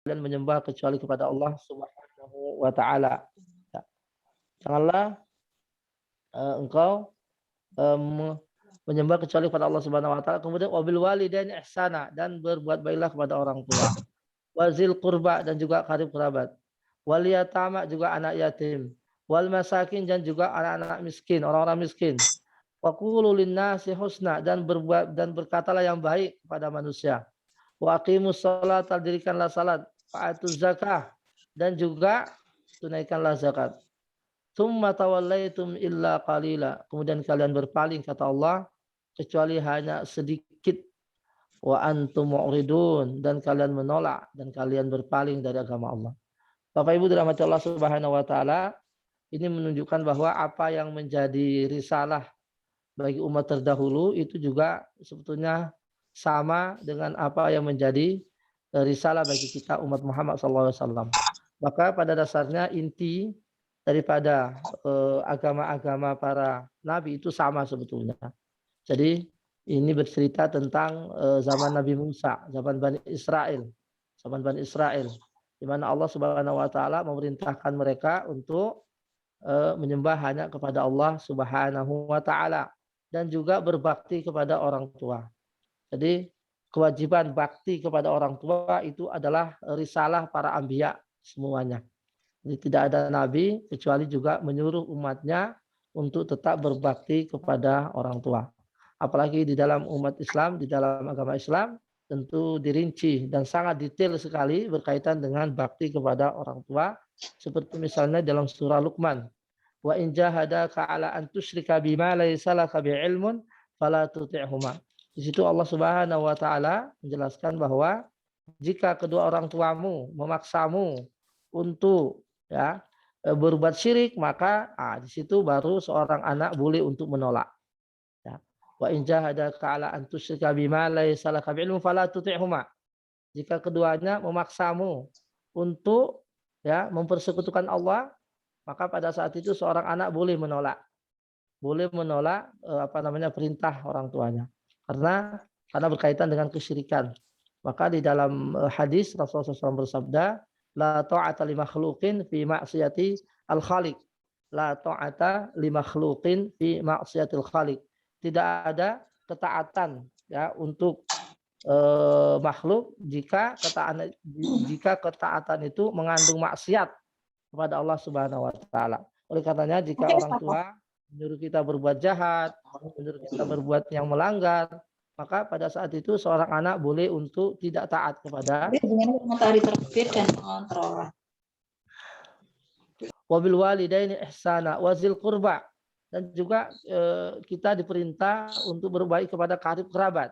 kalian menyembah kecuali kepada Allah Subhanahu wa taala. Ya. Janganlah engkau menyembah kecuali kepada Allah Subhanahu wa taala. Kemudian wabil walidaini ihsana, dan berbuat baiklah kepada orang tua. Wazil qurba, dan juga karib kerabat. Wal yatama, juga anak yatim. Wal masakin, dan juga anak-anak miskin, orang-orang miskin. Wa qulu linnasi husna, dan berkatalah yang baik kepada manusia. Wa aqimus shalah, dirikanlah salat. Wa atuz zakah, dan juga tunaikanlah zakat. Tsumma tawallaitum illa qalila, kemudian kalian berpaling, kata Allah, kecuali hanya sedikit. Wa antum mu'ridun, dan kalian menolak dan kalian berpaling dari agama Allah. Bapak Ibu dirahmati Allah Subhanahu wa taala, ini menunjukkan bahwa apa yang menjadi risalah bagi umat terdahulu itu juga sebetulnya sama dengan apa yang menjadi risalah bagi kita umat Muhammad SAW. Maka pada dasarnya inti daripada agama-agama para nabi itu sama sebetulnya. Jadi ini bercerita tentang zaman Nabi Musa, zaman Bani Israel, di mana Allah Subhanahu wa taala memerintahkan mereka untuk menyembah hanya kepada Allah Subhanahu wa taala dan juga berbakti kepada orang tua. Jadi kewajiban bakti kepada orang tua itu adalah risalah para anbiya semuanya. Jadi tidak ada nabi kecuali juga menyuruh umatnya untuk tetap berbakti kepada orang tua. Apalagi di dalam umat Islam, di dalam agama Islam, tentu dirinci dan sangat detail sekali berkaitan dengan bakti kepada orang tua. Seperti misalnya dalam surah Luqman. Wa in jahadaka ala an tusyrika bima laysa laka bi'ilmun fala tuti'huma. Di situ Allah Subhanahu wa taala menjelaskan bahwa jika kedua orang tuamu memaksamu untuk berbuat syirik, maka di situ baru seorang anak boleh untuk menolak. Ya. Wa in jahadaka ala an tusyrika bima laysa laka bi'ilmun fala tuti'huma. Jika keduanya memaksamu untuk mempersekutukan Allah, maka pada saat itu seorang anak boleh menolak perintah orang tuanya karena berkaitan dengan kesyirikan. Maka di dalam hadis Rasulullah SAW bersabda, la ta'ata li makhluqin fi ma'siyati al-khaliq. La ta'ata li makhluqin fi ma'siyatil khaliq. Tidak ada ketaatan untuk makhluk jika ketaatan itu mengandung maksiat kepada Allah Subhanahu wa taala. Oleh karenanya jika orang tua menyuruh kita berbuat jahat, menyuruh kita berbuat yang melanggar, maka pada saat itu seorang anak boleh untuk tidak taat kepada matahari terbit dan pengontrolan. Wabil walidaini ihsana wazil qurba, dan juga kita diperintah untuk berbaik kepada karib kerabat.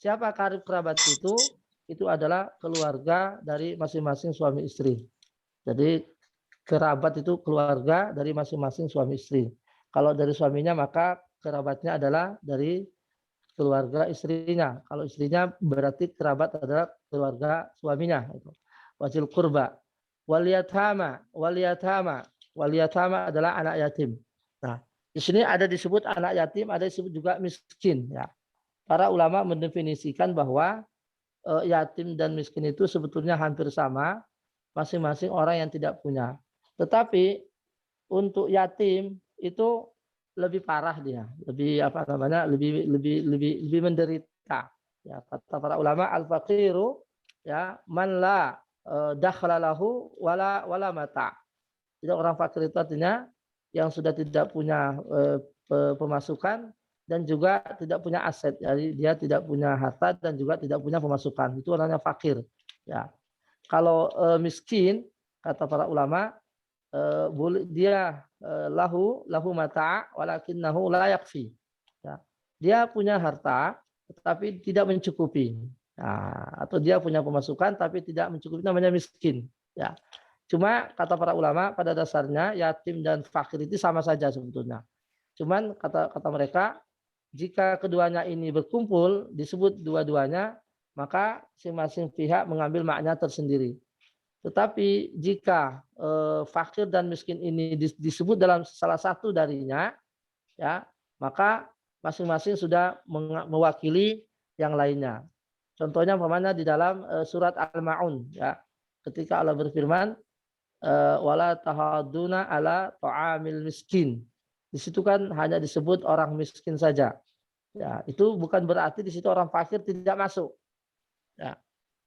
Siapa karib kerabat itu? Itu adalah keluarga dari masing-masing suami istri. Jadi kerabat itu keluarga dari masing-masing suami istri. Kalau dari suaminya maka kerabatnya adalah dari keluarga istrinya. Kalau istrinya berarti kerabat adalah keluarga suaminya. Wazil kurba. Waliyatama adalah anak yatim. Nah, di sini ada disebut anak yatim, ada disebut juga miskin. Ya. Para ulama mendefinisikan bahwa yatim dan miskin itu sebetulnya hampir sama, masing-masing orang yang tidak punya. Tetapi untuk yatim itu lebih parah dia, lebih menderita. Ya, kata para ulama al-faqiru man la dakhla lahu wala mata. Jadi orang fakir itu artinya yang sudah tidak punya pemasukan dan juga tidak punya aset. Jadi dia tidak punya harta dan juga tidak punya pemasukan. Itu namanya fakir. Ya. Kalau miskin, kata para ulama, boleh dia lahu mata walakinnahu la yakfi. Ya. Dia punya harta tetapi tidak mencukupi. Nah, atau dia punya pemasukan tapi tidak mencukupi, namanya miskin. Ya. Cuma kata para ulama pada dasarnya yatim dan fakir itu sama saja sebetulnya. Cuman kata mereka jika keduanya ini berkumpul disebut dua-duanya, maka masing-masing pihak mengambil makna tersendiri. Tetapi jika fakir dan miskin ini disebut dalam salah satu darinya, maka masing-masing sudah mewakili yang lainnya. Contohnya umpamanya di dalam surat Al-Ma'un, ketika Allah berfirman wala tahaduna ala ta'amil miskin. Di situ kan hanya disebut orang miskin saja. Ya, itu bukan berarti di situ orang fakir tidak masuk. Ya,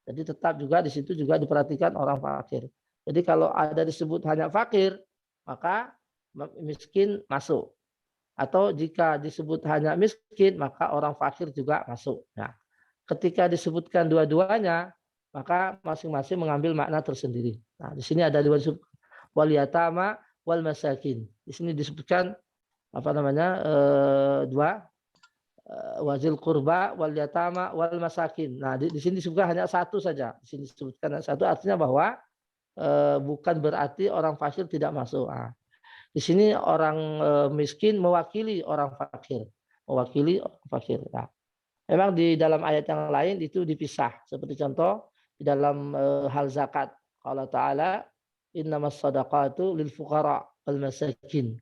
jadi tetap juga di situ juga diperhatikan orang fakir. Jadi kalau ada disebut hanya fakir, maka miskin masuk. Atau jika disebut hanya miskin, maka orang fakir juga masuk. Nah, ketika disebutkan dua-duanya, maka masing-masing mengambil makna tersendiri. Nah, di sini ada dua disebut wal yatama wal masakin. Di sini disebutkan apa namanya dua wazil qurba wal yatama wal masakin. Nah, di sini disebutkan hanya satu saja. Di sini disebutkan satu artinya bahwa bukan berarti orang fakir tidak masuk. Nah, di sini orang miskin mewakili orang fakir, mewakili orang fakir. Nah, memang di dalam ayat yang lain itu dipisah. Seperti contoh di dalam hal zakat. Allah Ta'ala innamas sadaqatu lil fuqara wal masakin.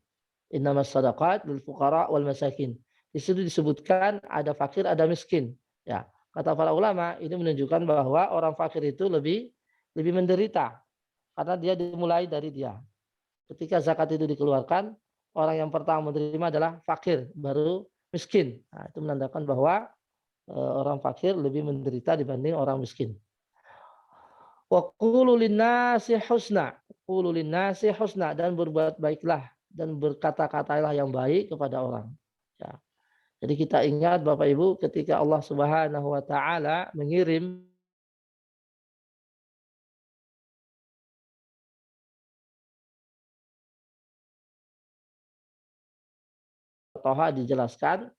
Innamas sadaqat lil fuqara wal masakin. Di situ disebutkan ada fakir, ada miskin. Ya, kata para ulama ini menunjukkan bahwa orang fakir itu lebih menderita karena dia dimulai dari dia. Ketika zakat itu dikeluarkan, orang yang pertama menerima adalah fakir, baru miskin. Nah, itu menandakan bahwa orang fakir lebih menderita dibanding orang miskin. Wa qulu linnasi husna. Qulu linnasi husna, dan berbuat baiklah dan berkata-katalah yang baik kepada orang. Ya. Jadi kita ingat Bapak Ibu ketika Allah Subhanahu wa taala mengirim Toha dijelaskan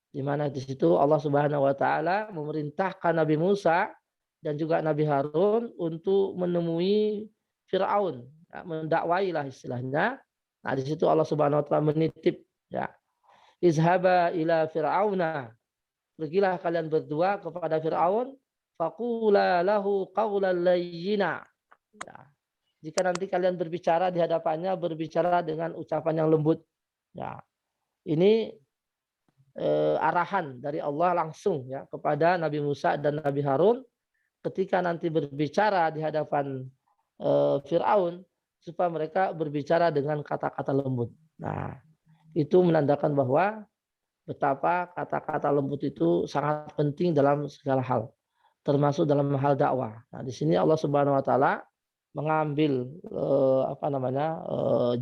di mana di situ Allah Subhanahu wa taala memerintahkan Nabi Musa dan juga Nabi Harun untuk menemui Firaun, ya, mendakwai lah istilahnya. Nah, di situ Allah Subhanahu wa taala menitip, ya, izhaba ila fir'auna, pergilah kalian berdua kepada Firaun, faqula lahu qawlan layyina. Ya. Jika nanti kalian berbicara di hadapannya, berbicara dengan ucapan yang lembut. Ya. Ini arahan dari Allah langsung ya kepada Nabi Musa dan Nabi Harun ketika nanti berbicara di hadapan Firaun supaya mereka berbicara dengan kata-kata lembut. Nah, itu menandakan bahwa betapa kata-kata lembut itu sangat penting dalam segala hal, termasuk dalam hal dakwah. Nah, di sini Allah Subhanahu wa taala mengambil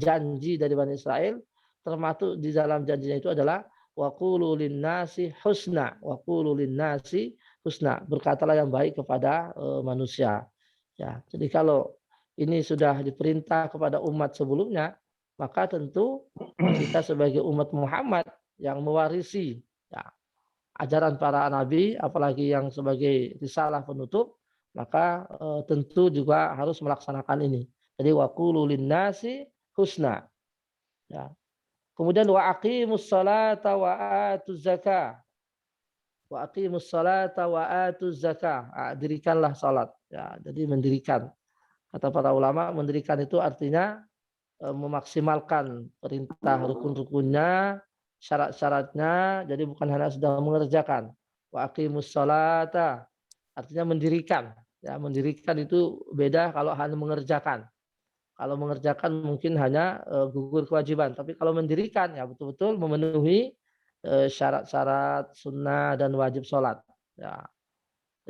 janji dari Bani Israel, termasuk di dalam janjinya itu adalah wa qulu linnasi husna, wa qulu linnasi husna, berkatalah yang baik kepada manusia. Ya, jadi kalau ini sudah diperintah kepada umat sebelumnya, maka tentu kita sebagai umat Muhammad yang mewarisi ya, ajaran para nabi, apalagi yang sebagai risalah penutup, maka tentu juga harus melaksanakan ini. Jadi wa qulu linnasi husna. Ya. Kemudian wa aqimus salata wa atuz zakah. Wa aqimus salata wa atuz zakah. Dirikanlah salat. Ya, jadi mendirikan. Kata para ulama, mendirikan itu artinya memaksimalkan perintah rukun-rukunnya, syarat-syaratnya, jadi bukan hanya sedang mengerjakan. Wa aqimus salata, artinya mendirikan. Ya, mendirikan itu beda kalau hanya mengerjakan. Kalau mengerjakan mungkin hanya gugur kewajiban, tapi kalau mendirikan ya betul-betul memenuhi syarat-syarat sunnah dan wajib sholat. Ya,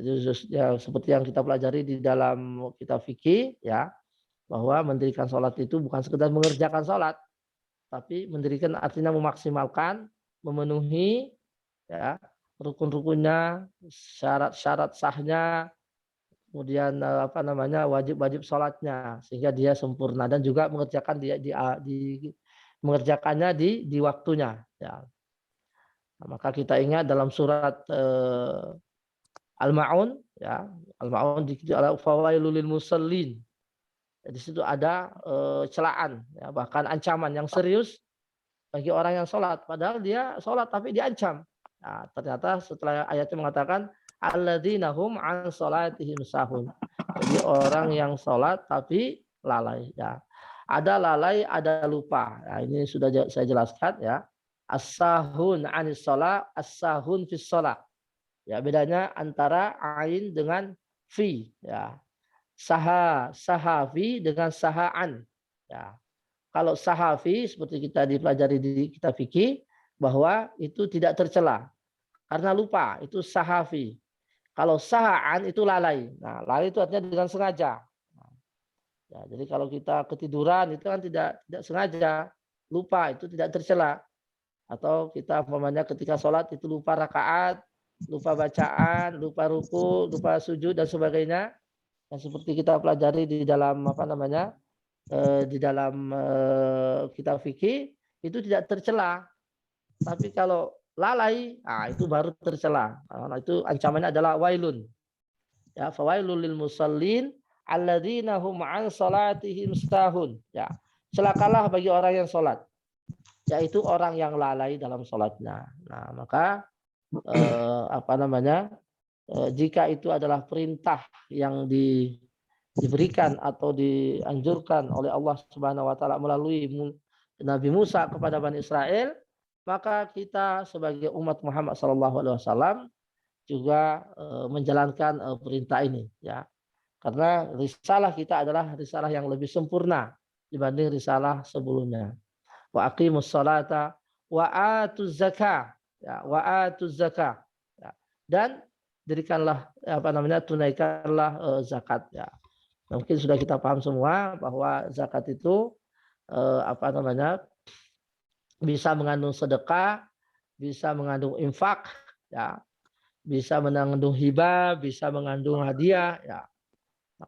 jadi ya, seperti yang kita pelajari di dalam kitab fikih, ya, bahwa mendirikan sholat itu bukan sekedar mengerjakan sholat, tapi mendirikan artinya memaksimalkan, memenuhi ya rukun-rukunnya, syarat-syarat sahnya, kemudian wajib-wajib sholatnya sehingga dia sempurna dan juga mengerjakan mengerjakannya di waktunya. Ya. Nah, maka kita ingat dalam surat Al-Ma'un, ya, Al-Ma'un di fawailul lil musallin. Di situ ada celaan, ya, bahkan ancaman yang serius bagi orang yang sholat. Padahal dia sholat tapi diancam. Nah, ternyata setelah ayatnya mengatakan alladzina hum an sholatihim sahun. Jadi orang yang sholat tapi lalai. Ya. Ada lalai, ada lupa. Nah, ini sudah saya jelaskan ya. As-sahun anis sholat, as-sahun fis sholat. Ya, bedanya antara ain dengan fi. Ya. sahafi dengan sahaan. Ya. Kalau sahafi seperti kita dipelajari di kitab fikih bahwa itu tidak tercela karena lupa, itu sahafi. Kalau sahaan itu lalai. Nah, lalai itu artinya dengan sengaja. Ya, jadi kalau kita ketiduran itu kan tidak sengaja, lupa itu tidak tercela. Atau kita umpamanya ketika sholat itu lupa rakaat, lupa bacaan, lupa ruku, lupa sujud dan sebagainya. Dan seperti kita pelajari di dalam apa namanya di dalam kitab fikih itu tidak tercela. Tapi kalau lalai, itu baru tercela. Nah, itu ancamannya adalah wailun. Ya, fawailul lil musallin alladzina hum an salatihim sahun. Ya, celakalah bagi orang yang sholat, yaitu orang yang lalai dalam sholatnya. Nah, maka apa namanya? Jika itu adalah perintah yang diberikan atau dianjurkan oleh Allah Subhanahu wa taala melalui Nabi Musa kepada Bani Israel, maka kita sebagai umat Muhammad sallallahu alaihi wasallam juga menjalankan perintah ini, ya. Karena risalah kita adalah risalah yang lebih sempurna dibanding risalah sebelumnya. Wa aqimus salata wa atuz zakah, ya, wa atuz zakah. Ya. Dan dirikanlah apa namanya tunaikanlah zakat, ya. Mungkin sudah kita paham semua bahwa zakat itu apa namanya bisa mengandung sedekah, bisa mengandung infak, ya, bisa mengandung hibah, bisa mengandung hadiah, ya. Nah,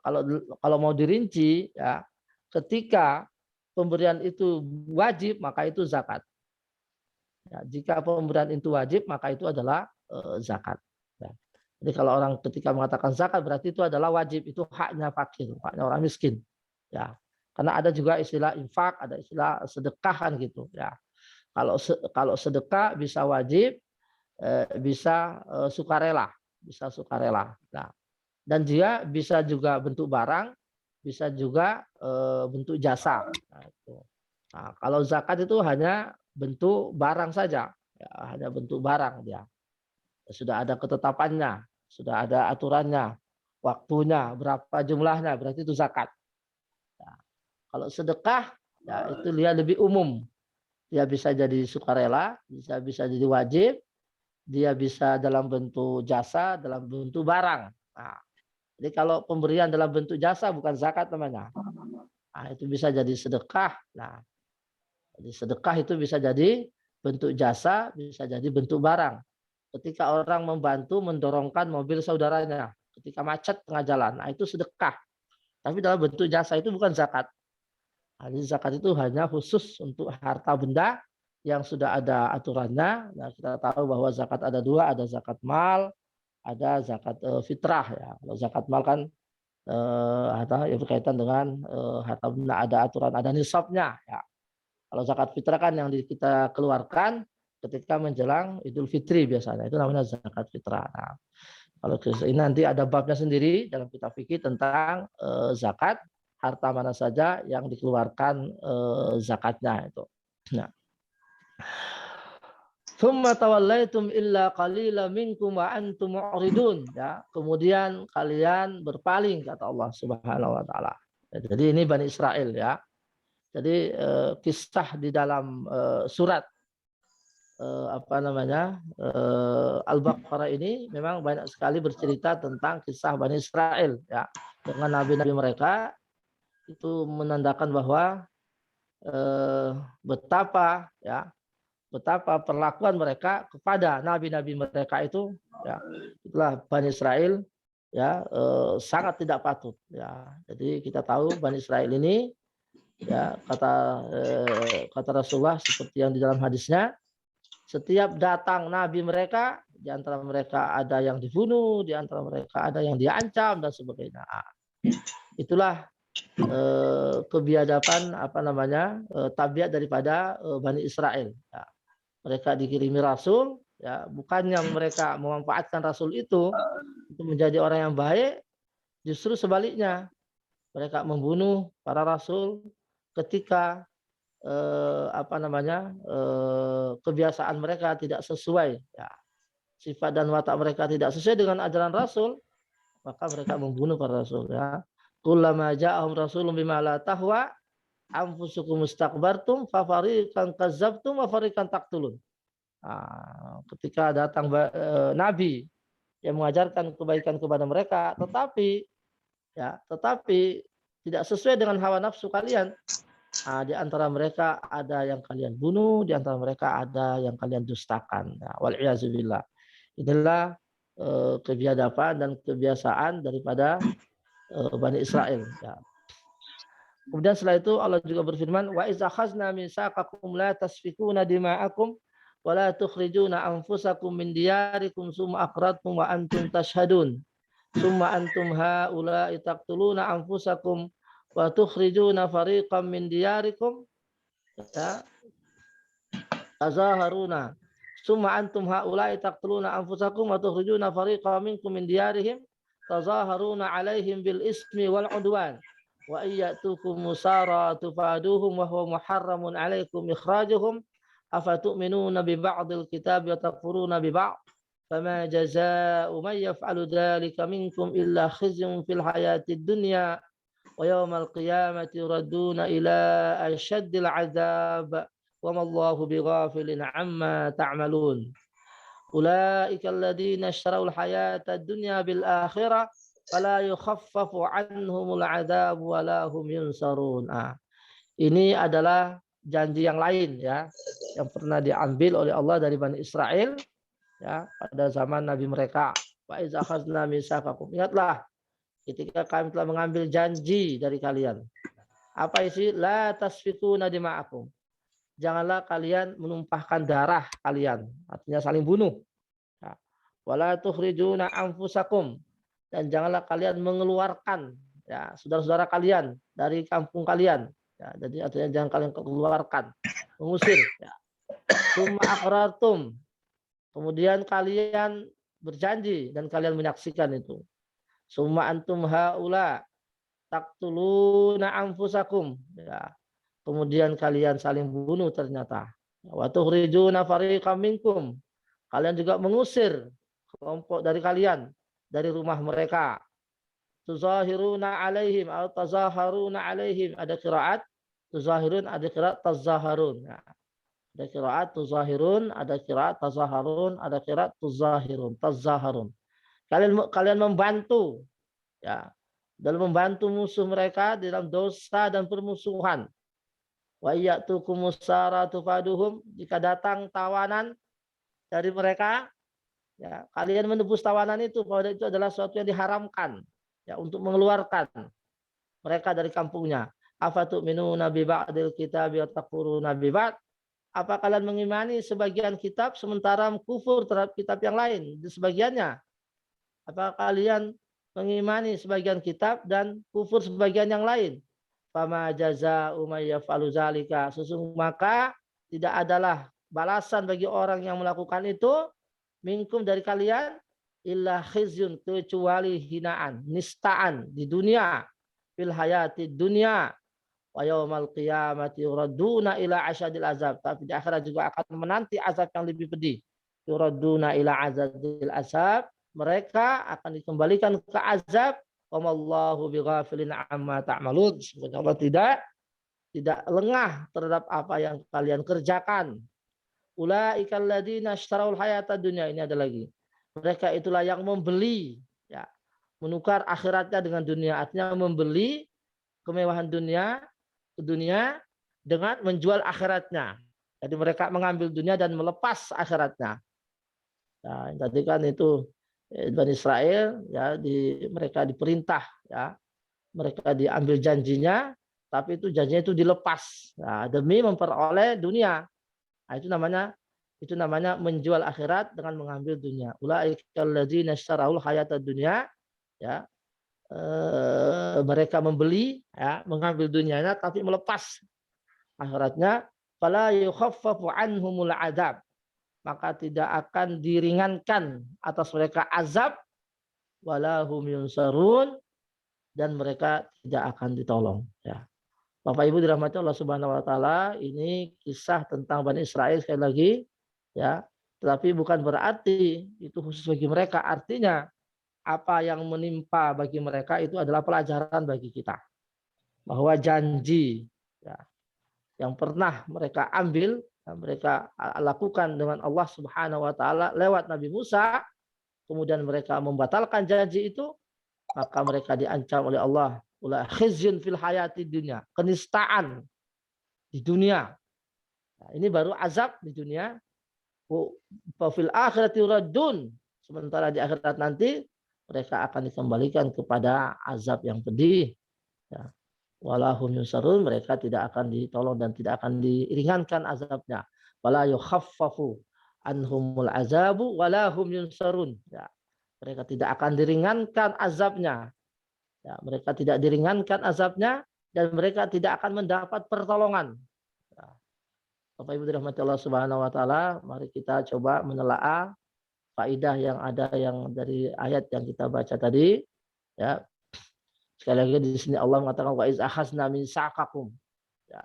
kalau mau dirinci, ya, ketika pemberian itu wajib maka itu zakat. Ya, jika pemberian itu wajib maka itu adalah zakat. Ya. Jadi kalau orang ketika mengatakan zakat berarti itu adalah wajib, itu haknya fakir, haknya orang miskin. Ya, karena ada juga istilah infak, ada istilah sedekahan gitu. Ya, kalau sedekah bisa wajib, bisa sukarela, bisa sukarela. Nah, dan dia bisa juga bentuk barang, bisa juga bentuk jasa. Nah, itu. Nah, kalau zakat itu hanya bentuk barang saja, ya, hanya bentuk barang dia. Sudah ada ketetapannya, sudah ada aturannya, waktunya, berapa jumlahnya, berarti itu zakat. Ya. Kalau sedekah, ya itu dia lebih umum. Dia bisa jadi sukarela, bisa jadi wajib, dia bisa dalam bentuk jasa, dalam bentuk barang. Nah, jadi kalau pemberian dalam bentuk jasa bukan zakat namanya. Nah, itu bisa jadi sedekah. Nah, jadi sedekah itu bisa jadi bentuk jasa, bisa jadi bentuk barang. Ketika orang membantu mendorongkan mobil saudaranya ketika macet tengah jalan, nah itu sedekah. Tapi dalam bentuk jasa itu bukan zakat. Nah, jadi zakat itu hanya khusus untuk harta benda yang sudah ada aturannya. Nah, kita tahu bahwa zakat ada dua, ada zakat mal, ada zakat fitrah, ya. Kalau zakat mal kan harta yang berkaitan dengan harta benda, ada aturan, ada nisabnya, ya. Kalau zakat fitrah kan yang kita keluarkan ketika menjelang Idul Fitri biasanya, itu namanya zakat fitrah. Nah, kalau ini nanti ada babnya sendiri dalam kitab fikih tentang zakat, harta mana saja yang dikeluarkan zakatnya itu. Nah, Tsumma tawallaitum illa qalila minkum wa antum mu'ridun. Ya, kemudian kalian berpaling kata Allah Subhanahu wa taala. Jadi ini Bani Israel, ya. Jadi kisah di dalam surat apa namanya Al-Baqarah ini memang banyak sekali bercerita tentang kisah Bani Israel, ya, dengan nabi-nabi mereka. Itu menandakan bahwa betapa, ya, betapa perlakuan mereka kepada nabi-nabi mereka itu, ya, itulah Bani Israel, ya, sangat tidak patut, ya. Jadi kita tahu Bani Israel ini, ya, kata Rasulullah seperti yang di dalam hadisnya, setiap datang nabi mereka, di antara mereka ada yang dibunuh, di antara mereka ada yang diancam dan sebagainya. Itulah kebiadaban apa namanya tabiat daripada Bani Israel. Ya. Mereka dikirimi rasul, ya, bukannya mereka memanfaatkan rasul itu untuk menjadi orang yang baik, justru sebaliknya mereka membunuh para rasul ketika apa namanya kebiasaan mereka tidak sesuai, ya, sifat dan watak mereka tidak sesuai dengan ajaran rasul, maka mereka membunuh para rasul, ya. kullama ja'ahum rasulun bima la tahwa anfusukum mustakbartum fa fariqan kadzabtum wa fariqan taqtulun. Ketika datang nabi yang mengajarkan kebaikan kepada mereka, tetapi tidak sesuai dengan hawa nafsu kalian. Di antara mereka ada yang kalian bunuh, di antara mereka ada yang kalian dustakan. Wal'iyazubillah. Inilah kebiadaban dan kebiasaan daripada Bani Israel. Kemudian setelah itu Allah juga berfirman, wa iz akhazna mitsaqakum la tasfikuna dima'akum wa la tukhrijuna anfusakum min diyarikum summa aqradtum wa antum tashhadun. Summa antum haula'i taqtuluna anfusakum wa tukhrijuna fariqan min diyarikum tazaharuna. Summa antum haula'i taqtuluna anfusakum wa tukhrijuna fariqan minkum min diyarihim tazaharuna 'alaihim bil ismi wal 'udwan. Wa iyyatukum musara tufaduhum wa huwa muharramun 'alaikum ikhrajuhum afatu'minuna bi ba'dil kitabi wa takfuruna bi ba'd. Fama jazaa'u man yaf'alu dzalika minkum illa khizyun fil hayatid dunya wa yawmal qiyamati yuradduna ila asyaddil 'adzab wa ma Allahu bighafilin 'amma ta'malun. Ulaika alladziina ishtarawul hayatad dunya bil akhirah fala yukhaffafu 'anhumul 'adzab wa la hum yunsarun. Ini adalah janji yang lain ya, yang pernah diambil oleh Allah dari Bani Israel ya pada zaman Nabi mereka. Wa iz akhadna mitsaqakum. Ingatlah ketika kami telah mengambil janji dari kalian. Apa isi? La tasfikuna dima'akum. Janganlah kalian menumpahkan darah kalian, artinya saling bunuh. Ya. Wala tukhrijuna anfusakum, dan janganlah kalian mengeluarkan ya saudara-saudara kalian dari kampung kalian. Ya, jadi artinya jangan kalian keluarkan, mengusir. Ya. Summa aqrartum, kemudian kalian berjanji dan kalian menyaksikan itu. Summa antum haula taqtuluna anfusakum. Ya. Kemudian kalian saling bunuh ternyata. Wa tukhrijuna fariqam minkum. Kalian juga mengusir kelompok dari kalian dari rumah mereka. Tuzahiruna alaihim atau tazaharuna alaihim. Ada qiraat tuzahirun, ada qiraat tazaharun. Nah, ada qiraat tuzahirun, ada qiraat tazaharun, ada qiraat tuzahirun, tazaharun. Kalian membantu ya dalam membantu musuh mereka dalam dosa dan permusuhan. Wa ya'tukum musara tufaduhum, jika datang tawanan dari mereka ya kalian menebus tawanan itu, bahwa itu adalah sesuatu yang diharamkan ya untuk mengeluarkan mereka dari kampungnya. Afatu'minuna bi ba'dil kitabi wa takfuruna bi ba'd. Apa kalian mengimani sebagian kitab sementara kufur terhadap kitab yang lain di sebagiannya? Apa kalian mengimani sebagian kitab dan kufur sebagian yang lain? Fama jazaa'u may yaf'alu dzalika. Sesungguhnya maka tidak adalah balasan bagi orang yang melakukan itu minkum dari kalian illa khizyun, kecuali hinaan, nistaan di dunia, fil hayati dunia, wa yaumal qiyamati yuraduna ila asyadil azab. Tapi di akhirat juga akan menanti azab yang lebih pedih. Yuraduna ila azadil azab, mereka akan dikembalikan ke azab. Wa mallahu bighafilin amma ta'malun. Semoga Allah tidak lengah terhadap apa yang kalian kerjakan. Ulaikal ladzina ishtarawul hayatad dunya. Ini ada lagi. Mereka itulah yang membeli ya, menukar akhiratnya dengan dunia. Artinya membeli kemewahan dunia dengan menjual akhiratnya. Jadi mereka mengambil dunia dan melepas akhiratnya. Nah, tadi kan itu Bani Israel ya mereka diperintah ya, mereka diambil janjinya, tapi itu janjinya itu dilepas demi memperoleh dunia. Nah, itu namanya menjual akhirat dengan mengambil dunia. Ulaikal ladzina ishtarawul hayatad dunya ya, mereka membeli ya, mengambil dunianya tapi melepas akhiratnya. Fala yukhaffafu anhumul adzab, maka tidak akan diringankan atas mereka azab, walahum yunsarun, dan mereka tidak akan ditolong ya. Bapak Ibu dirahmati Allah Subhanahu wa taala, ini kisah tentang Bani Israel sekali lagi ya, tetapi bukan berarti itu khusus bagi mereka. Artinya apa yang menimpa bagi mereka itu adalah pelajaran bagi kita. Bahwa janji ya, yang pernah mereka ambil, mereka lakukan dengan Allah Subhanahu wa taala lewat Nabi Musa, kemudian mereka membatalkan janji itu, maka mereka diancam oleh Allah, khizyun fil hayati dunia, kenistaan di dunia. Nah, ini baru azab di dunia. Wa fil akhirati raddun. Sementara di akhirat nanti mereka akan dikembalikan kepada azab yang pedih. Ya. Walahum yusarun, mereka tidak akan ditolong dan tidak akan diringankan azabnya. Wala yukhaffafu anhumul azabu walahum yunsarun. Ya. Mereka tidak akan diringankan azabnya. Ya, mereka tidak diringankan azabnya dan mereka tidak akan mendapat pertolongan. Ya. Bapak Ibu dirahmati Allah Subhanahu wa taala, mari kita coba menelaah faidah yang ada yang dari ayat yang kita baca tadi. Ya. Sekali lagi di sini Allah mengatakan wa iz akhazna min sa'aqakum. Ya.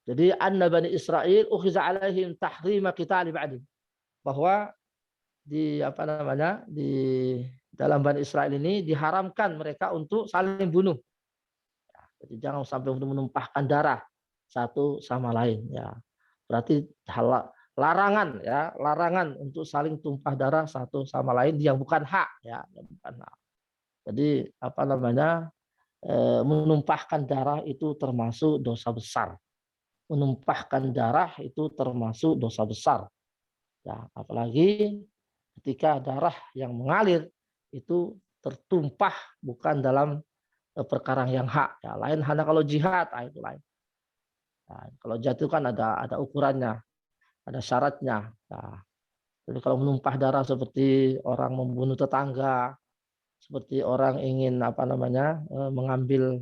Jadi anna bani Israil ukhiza alaihim tahrima qitali ba'di. Bahwa di apa namanya? Di dalam Bani Israel ini diharamkan mereka untuk saling bunuh. Ya, jadi jangan sampai menumpahkan darah satu sama lain ya. Berarti larangan ya, larangan untuk saling tumpah darah satu sama lain yang bukan hak ya, yang bukan hak. Jadi apa namanya? Menumpahkan darah itu termasuk dosa besar. Menumpahkan darah itu termasuk dosa besar. Ya, apalagi ketika darah yang mengalir itu tertumpah bukan dalam perkara yang hak. Ya, lain hanya kalau jihad, itu lain. Nah, kalau jatuh kan ada ukurannya, ada syaratnya. Nah, jadi kalau menumpah darah seperti orang membunuh tetangga, seperti orang ingin apa namanya mengambil,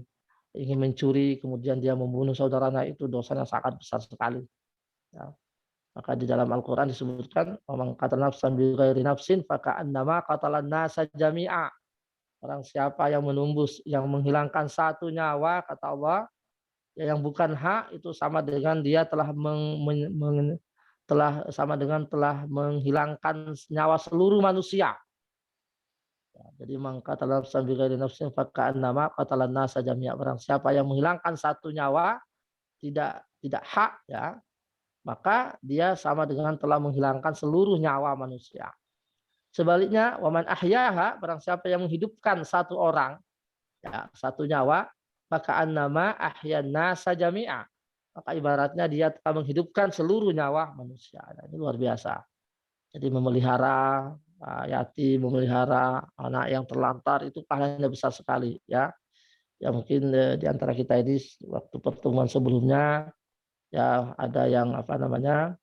ingin mencuri, kemudian dia membunuh saudaranya, itu dosanya sangat besar sekali. Ya. Maka di dalam Al-Quran disebutkan, "Man qatala nafsan bighairi nafsin faka'annama qatalan nasa jami'a." Orang siapa yang menumbus, yang menghilangkan satu nyawa, kata Allah, ya, yang bukan hak, itu sama dengan dia telah telah menghilangkan nyawa seluruh manusia. Ya, jadi man qatala nafsan bighairi nafsin faka'annama qatalan nasa jami'a. Orang siapa yang menghilangkan satu nyawa tidak hak ya, maka dia sama dengan telah menghilangkan seluruh nyawa manusia. Sebaliknya, waman ahyaha, barang siapa yang menghidupkan satu orang, ya, satu nyawa, maka annama ahyan nasa jami'a. Maka ibaratnya dia telah menghidupkan seluruh nyawa manusia. Nah, ini luar biasa. Jadi memelihara yatim, memelihara anak yang terlantar, itu pahalanya besar sekali. Ya, ya mungkin di antara kita ini waktu pertemuan sebelumnya, ya ada yang apa namanya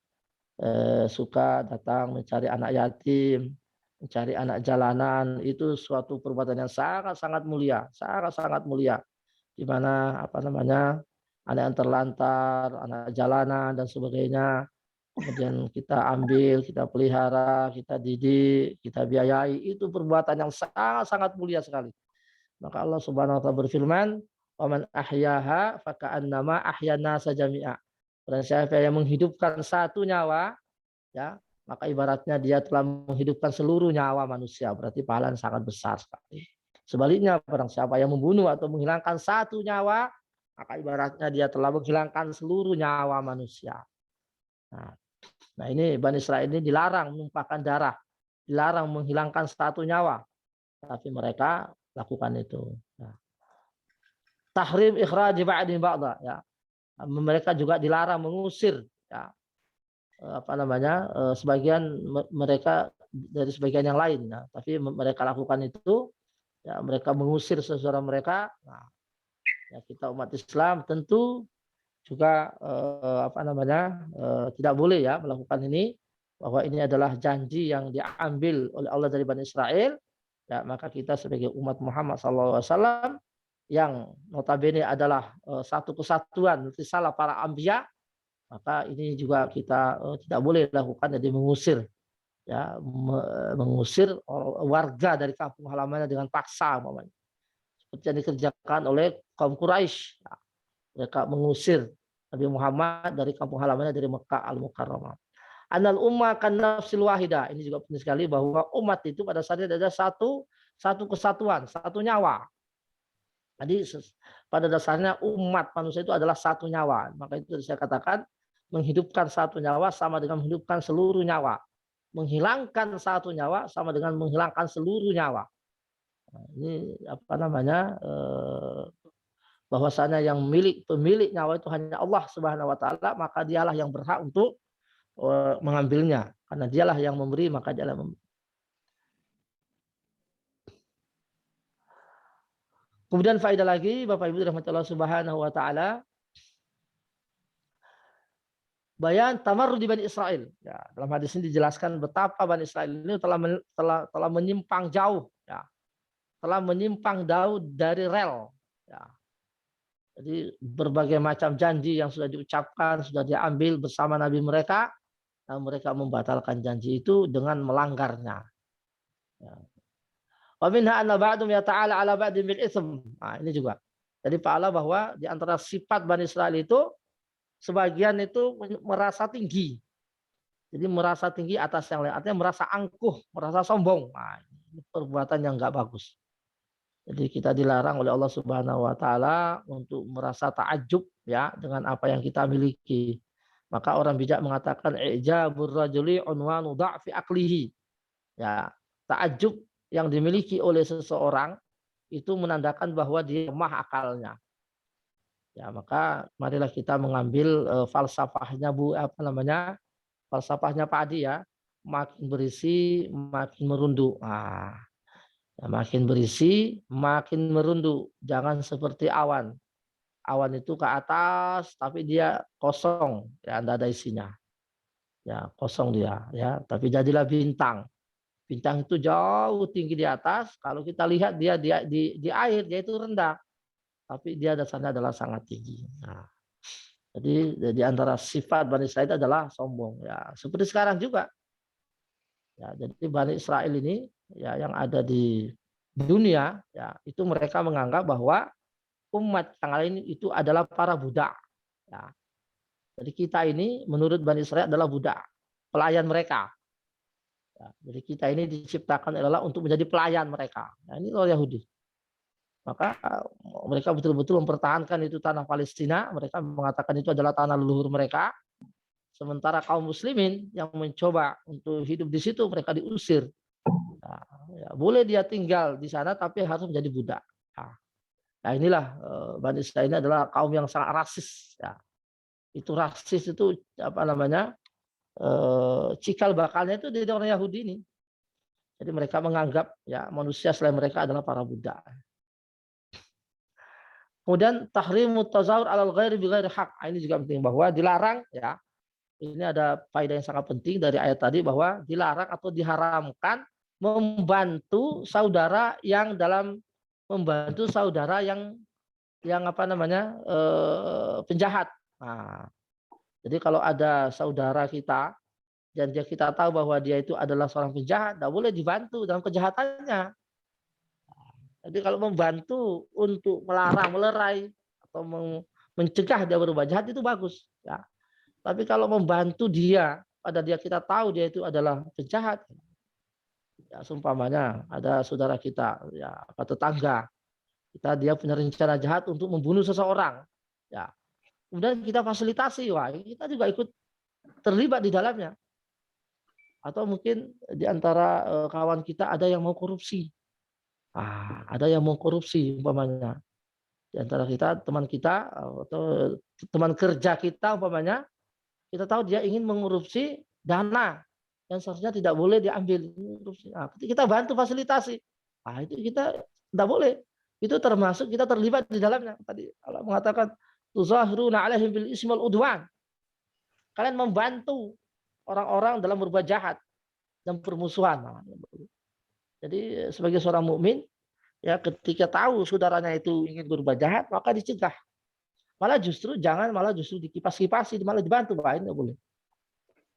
suka datang mencari anak yatim, mencari anak jalanan, itu suatu perbuatan yang sangat-sangat mulia, sangat-sangat mulia, di mana apa namanya anak yang terlantar, anak jalanan dan sebagainya, kemudian kita ambil, kita pelihara, kita didik, kita biayai, itu perbuatan yang sangat-sangat mulia sekali. Maka Allah Subhanahu wa taala berfirman, "Wa man ahyaha faka'annama ahyana sajami'a." Dan siapa yang menghidupkan satu nyawa, ya, maka ibaratnya dia telah menghidupkan seluruh nyawa manusia. Berarti pahala yang sangat besar sekali. Sebaliknya, barang siapa yang membunuh atau menghilangkan satu nyawa, maka ibaratnya dia telah menghilangkan seluruh nyawa manusia. Nah ini Bani Israil ini dilarang menumpahkan darah, dilarang menghilangkan satu nyawa, tapi mereka lakukan itu. Nah, tahrim ikhraji ba'di ba'da, ya. Mereka juga dilarang mengusir, ya, apa namanya sebagian mereka dari sebagian yang lain. Nah, tapi mereka lakukan itu, ya, mereka mengusir saudara mereka. Nah, ya, kita umat Islam tentu juga apa namanya tidak boleh ya melakukan ini, bahwa ini adalah janji yang diambil oleh Allah dari Bani Israel. Ya, maka kita sebagai umat Muhammad SAW yang notabene adalah satu kesatuan risalah para anbiya, maka ini juga kita tidak boleh lakukan, jadi mengusir, ya, mengusir warga dari kampung halamannya dengan paksa, seperti yang dikerjakan oleh kaum Quraisy. Ya, mereka mengusir Nabi Muhammad dari kampung halamannya, dari Mekah Al-Mukarramah. Anal umma kan nafsil wahidah. Ini juga penting sekali bahwa umat itu pada saat ada satu kesatuan, satu nyawa. Jadi pada dasarnya umat manusia itu adalah satu nyawa. Maka itu saya katakan menghidupkan satu nyawa sama dengan menghidupkan seluruh nyawa. Menghilangkan satu nyawa sama dengan menghilangkan seluruh nyawa. Nah, ini apa namanya? Bahwasanya yang pemilik nyawa itu hanya Allah Subhanahu wa taala, maka dialah yang berhak untuk mengambilnya. Karena dialah yang memberi, maka dialah memberi. Kemudian faedah lagi, Bapak Ibu rahmatullah Subhanahu wa taala, bayan tamarrud di Bani Israel. Ya, dalam hadis ini dijelaskan betapa Bani Israel ini telah menyimpang jauh, ya. Telah menyimpang jauh dari rel. Ya. Jadi berbagai macam janji yang sudah diucapkan, sudah diambil bersama Nabi mereka, dan mereka membatalkan janji itu dengan melanggarnya. Ya. Wa minha anna ba'dhum yata'ala 'ala ba'din bil itsm. Nah, ini juga. Jadi pahala bahwa di antara sifat Bani Israel itu sebagian itu merasa tinggi. Jadi merasa tinggi atas yang lain, artinya merasa angkuh, merasa sombong. Nah, ini perbuatan yang enggak bagus. Jadi kita dilarang oleh Allah Subhanahu wa taala untuk merasa takjub ya dengan apa yang kita miliki. Maka orang bijak mengatakan ijabur rajuli unwanu dha'fi aqlihi. Ya, takjub yang dimiliki oleh seseorang itu menandakan bahwa dia lemah akalnya. Ya, maka marilah kita mengambil falsafahnya falsafahnya Pak Adi ya. Makin berisi, makin merunduk. Ya, makin berisi, makin merunduk. Jangan seperti awan. Awan itu ke atas, tapi dia kosong, ya, tidak ada isinya. Ya, kosong dia, ya. Tapi jadilah bintang. Bintang itu jauh tinggi di atas. Kalau kita lihat dia di air, dia itu rendah. Tapi dia dasarnya adalah sangat tinggi. Nah, jadi di antara sifat Bani Israel adalah sombong. Ya, seperti sekarang juga. Ya, jadi Bani Israel ini ya yang ada di dunia ya itu mereka menganggap bahwa umat yang lain itu adalah para budak. Ya. Jadi kita ini menurut Bani Israel adalah budak, pelayan mereka. Ya, jadi kita ini diciptakan adalah untuk menjadi pelayan mereka. Nah, ini orang Yahudi. Maka mereka betul-betul mempertahankan itu tanah Palestina. Mereka mengatakan itu adalah tanah leluhur mereka. Sementara kaum muslimin yang mencoba untuk hidup di situ mereka diusir. Nah, ya, boleh dia tinggal di sana tapi harus menjadi budak. Nah inilah Bani Israil ini adalah kaum yang sangat rasis. Ya. Itu rasis itu apa namanya cikal bakalnya itu dari orang Yahudi ini. Jadi mereka menganggap ya manusia selain mereka adalah para budak. Kemudian tahrimut tazawur alal ghairi bi ghairi haq. Ini juga penting bahwa dilarang ya. Ini ada faedah yang sangat penting dari ayat tadi bahwa dilarang atau diharamkan membantu saudara yang apa namanya penjahat. Nah, jadi kalau ada saudara kita dan kita tahu bahwa dia itu adalah seorang penjahat, tidak boleh dibantu dalam kejahatannya. Jadi kalau membantu untuk melarang, melerai atau mencegah dia berbuat jahat itu bagus. Ya. Tapi kalau membantu dia, pada dia kita tahu dia itu adalah penjahat, ya seumpamanya ada saudara kita, ya apa tetangga kita dia punya rencana jahat untuk membunuh seseorang, ya kemudian kita fasilitasi, wah kita juga ikut terlibat di dalamnya. Atau mungkin di antara kawan kita ada yang mau korupsi, ada yang mau korupsi umpamanya di antara kita teman kita atau teman kerja kita umpamanya. Kita tahu dia ingin mengkorupsi dana yang seharusnya tidak boleh diambil. Nah, kita bantu fasilitasi. Nah, itu kita tidak boleh. Itu termasuk kita terlibat di dalamnya. Tadi Allah mengatakan tuzahiruna alaihim bil ismi wal udwan. Kalian membantu orang-orang dalam berbuat jahat dan permusuhan. Jadi sebagai seorang mukmin ya ketika tahu saudaranya itu ingin berbuat jahat maka dicegah. Malah justru dikipas-kipasi, malah dibantu, Pak, ini boleh.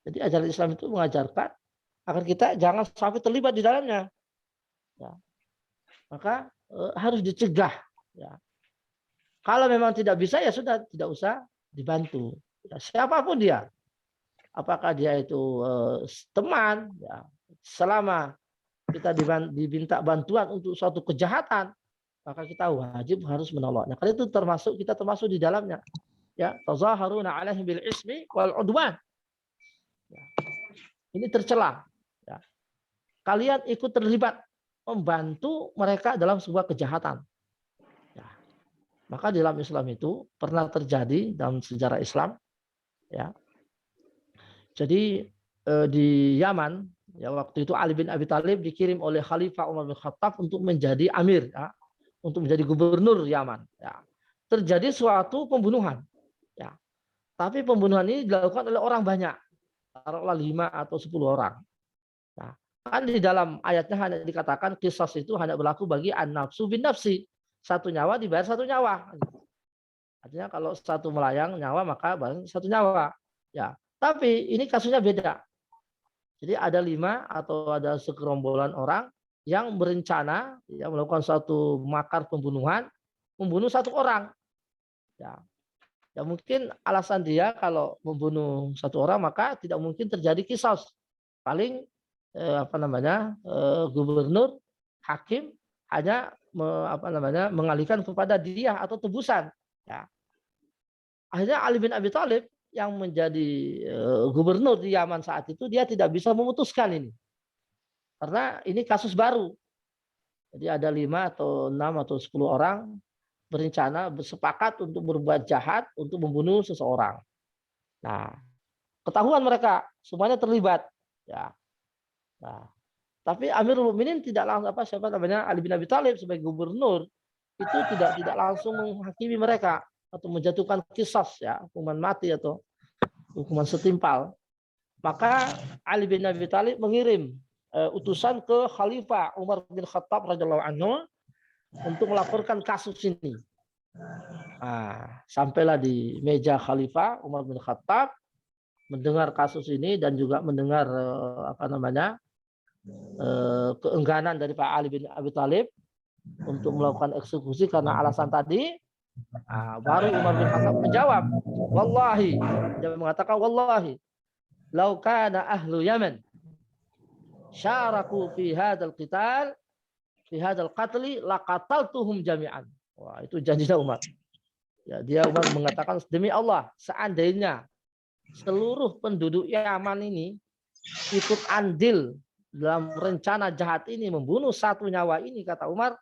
Jadi ajaran Islam itu mengajarkan agar kita jangan sampai terlibat di dalamnya. Ya. Maka harus dicegah. Ya. Kalau memang tidak bisa ya sudah tidak usah dibantu. Ya, siapapun dia. apakah dia itu teman, ya, selama kita diminta bantuan untuk suatu kejahatan, maka kita wajib harus menolongnya. Karena itu kita termasuk di dalamnya. Ya, tazaharuna alaihim bil ismi wal udwan. Ya, ini tercela. Ya. Kalian ikut terlibat membantu mereka dalam sebuah kejahatan. Ya. Maka dalam Islam itu pernah terjadi dalam sejarah Islam. Ya. Jadi di Yaman, ya, waktu itu Ali bin Abi Thalib dikirim oleh Khalifah Umar bin Khattab untuk menjadi amir, ya, untuk menjadi gubernur Yaman. Ya. Terjadi suatu pembunuhan. Ya. Tapi pembunuhan ini dilakukan oleh orang banyak. Taruhlah 5 atau 10 orang. Nah, kan di dalam ayatnya hanya dikatakan qisas itu hanya berlaku bagi an-nafsu bin nafsi. Satu nyawa dibayar satu nyawa. Artinya kalau satu melayang nyawa maka bayar satu nyawa. Ya. Tapi ini kasusnya beda. Jadi ada 5 atau ada segerombolan orang yang berencana ya, melakukan suatu makar pembunuhan, membunuh satu orang. Ya. Ya mungkin alasan dia kalau membunuh satu orang maka tidak mungkin terjadi kisos. Paling gubernur, hakim hanya mengalihkan kepada dia atau tebusan. Ya. Akhirnya Ali bin Abi Thalib yang menjadi gubernur di Yaman saat itu dia tidak bisa memutuskan ini. Karena ini kasus baru. Jadi ada 5 atau 6 atau 10 orang berencana bersepakat untuk berbuat jahat untuk membunuh seseorang. Nah, ketahuan mereka semuanya terlibat. Ya. Nah, tapi Amirul Mukminin tidak langsung Ali bin Abi Thalib sebagai gubernur itu tidak langsung menghakimi mereka atau menjatuhkan qisas, ya, hukuman mati atau hukuman setimpal. Maka Ali bin Abi Thalib mengirim utusan ke Khalifah Umar bin Khattab radhiyallahu anhu untuk melaporkan kasus ini. Nah, sampailah di meja Khalifah Umar bin Khattab mendengar kasus ini dan juga mendengar keengganan dari Pak Ali bin Abi Thalib untuk melakukan eksekusi karena alasan tadi. Nah, baru Umar bin Khattab menjawab, wallahi, dia mengatakan wallahi, lau kana ahlu Yaman syaraku fi hadzal qital fi hadzal qatli laqataltuhum jami'an. Wah, itu janjinya Umar. Ya, dia Umar mengatakan demi Allah, seandainya seluruh penduduk Yaman ini ikut andil dalam rencana jahat ini membunuh satu nyawa ini, kata Umar,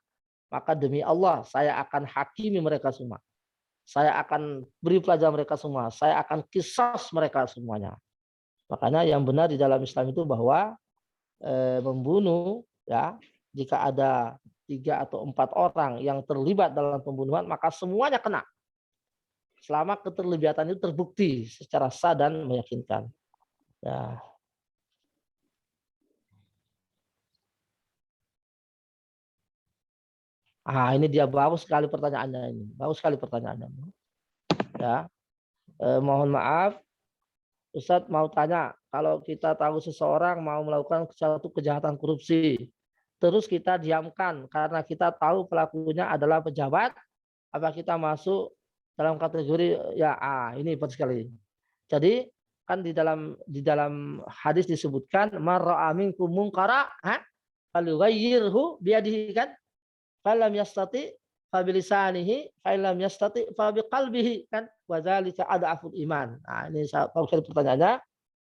maka demi Allah saya akan hakimi mereka semua. Saya akan beri pelajaran mereka semua. Saya akan qisas mereka semuanya. Makanya yang benar di dalam Islam itu bahwa membunuh, ya, jika ada 3 atau 4 orang yang terlibat dalam pembunuhan maka semuanya kena. Selama keterlibatan itu terbukti secara sah dan meyakinkan. Ya. Ini dia bagus sekali pertanyaannya ini. Bagus sekali pertanyaannya. Ya. Mohon maaf, Ustadz mau tanya, kalau kita tahu seseorang mau melakukan suatu kejahatan korupsi, terus kita diamkan karena kita tahu pelakunya adalah pejabat, apa kita masuk dalam kategori ya ini penting sekali. Jadi kan di dalam hadis disebutkan marra'a minkum munkara falyughayyirhu biyadihi, kan? Falam yastati fabilisanihi, falam yastati fabiqalbihi, kan? Wa dzalika ad'aful iman. Nah, ini kalau pertanyaannya,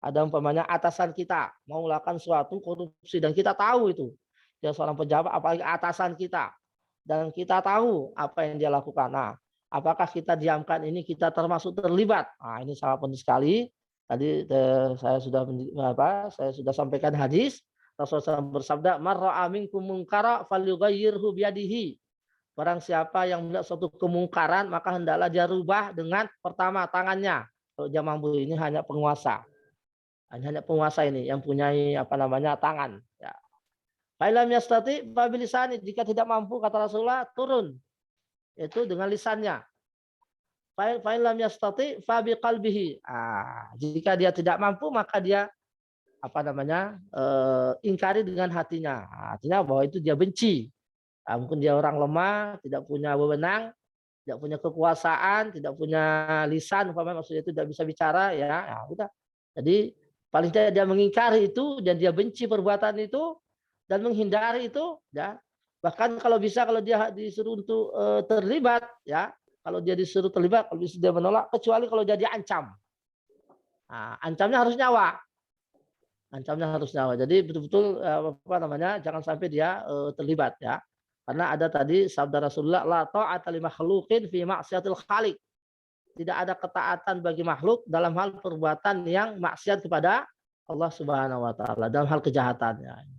ada umpamanya atasan kita mau melakukan suatu korupsi dan kita tahu itu dia seorang pejabat, apalagi atasan kita, dan kita tahu apa yang dia lakukan. Nah, apakah kita diamkan ini kita termasuk terlibat? Nah, ini sangat penting sekali. Tadi saya sudah sampaikan hadis Rasulullah SAW bersabda, marra'a minkum munkara falyughayyirhu biyadihi. Barang siapa yang melihat suatu kemungkaran maka hendaklah dia rubah dengan pertama tangannya. Kalau dia mampu, ini hanya penguasa. Hanya penguasa ini yang punya tangan. Ya. Fa'ilam yastati fabilisani, jika tidak mampu, kata Rasulullah, turun. Itu dengan lisannya. Fa'ilam yastati fabiqalbihi. Jika dia tidak mampu maka dia ingkari dengan hatinya. Artinya bahwa itu dia benci. Mungkin dia orang lemah, tidak punya wewenang, tidak punya kekuasaan, tidak punya lisan, maksudnya itu tidak bisa bicara, ya udah. Jadi paling tidak dia mengingkari itu dan dia benci perbuatan itu dan menghindari itu, ya. Bahkan kalau bisa kalau dia disuruh untuk terlibat, ya, kalau dia disuruh terlibat, kalau bisa dia menolak, kecuali kalau dia diancam. Nah, ancamnya harus nyawa. Ancamnya harus nyawa. Jadi betul-betul apa namanya, jangan sampai dia terlibat, ya. Karena ada tadi sabda Rasulullah, la ta'ata li makhluqin fi ma'siyatil khaliq. Tidak ada ketaatan bagi makhluk dalam hal perbuatan yang maksiat kepada Allah Subhanahu wa taala, dalam hal kejahatannya.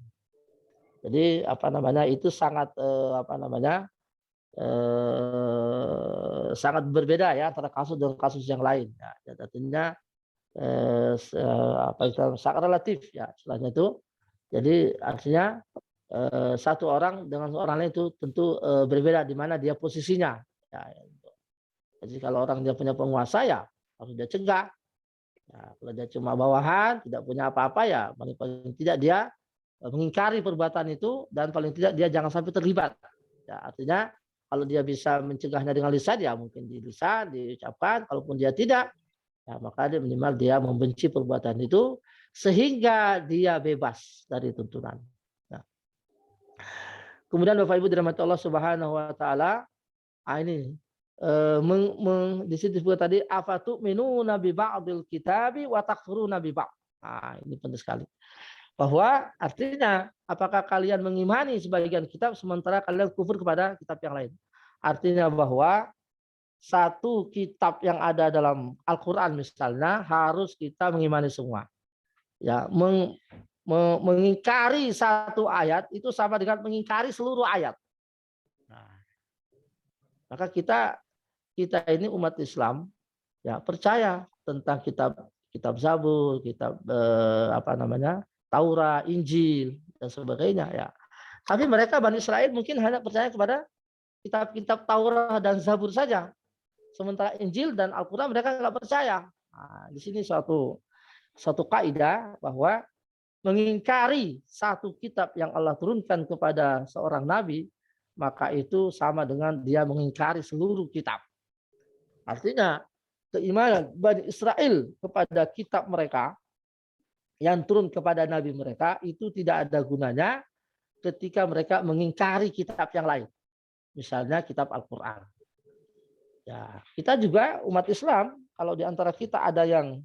Jadi apa namanya, itu sangat apa namanya, sangat berbeda ya antara kasus dengan kasus yang lain. Ya, artinya apa itu sangat relatif ya istilahnya itu. Jadi artinya satu orang dengan orang lain itu tentu berbeda di mana dia posisinya. Ya, jadi kalau orang dia punya penguasa ya harus dia cegah. Ya, kalau dia cuma bawahan, tidak punya apa-apa ya paling tidak dia mengingkari perbuatan itu dan paling tidak dia jangan sampai terlibat. Ya, artinya kalau dia bisa mencegahnya dengan lisan ya mungkin di lisan diucapkan, kalaupun dia tidak ya maka dia minimal dia membenci perbuatan itu sehingga dia bebas dari tuntunan. Nah, kemudian Bapak Ibu dirahmati Allah Subhanahu wa taala, ini di situ disebut tadi afatu minuna bi ba'dil kitabi wa takfuruna bi ba'd. Nah, ini penting sekali. Bahwa artinya apakah kalian mengimani sebagian kitab sementara kalian kufur kepada kitab yang lain. Artinya bahwa satu kitab yang ada dalam Al-Quran misalnya harus kita mengimani semua. Ya, mengingkari satu ayat itu sama dengan mengingkari seluruh ayat. Nah, maka kita ini umat Islam ya percaya tentang kitab Zabur, kitab apa namanya, Taurat, Injil dan sebagainya ya. Tapi mereka Bani Israel mungkin hanya percaya kepada kitab-kitab Taurat dan Zabur saja. Sementara Injil dan Al-Quran mereka nggak percaya. Nah, di sini suatu kaidah bahwa mengingkari satu kitab yang Allah turunkan kepada seorang nabi, maka itu sama dengan dia mengingkari seluruh kitab. Artinya keimanan Bani Israel kepada kitab mereka yang turun kepada nabi mereka itu tidak ada gunanya ketika mereka mengingkari kitab yang lain. Misalnya kitab Al-Quran. Ya, kita juga umat Islam, kalau di antara kita ada yang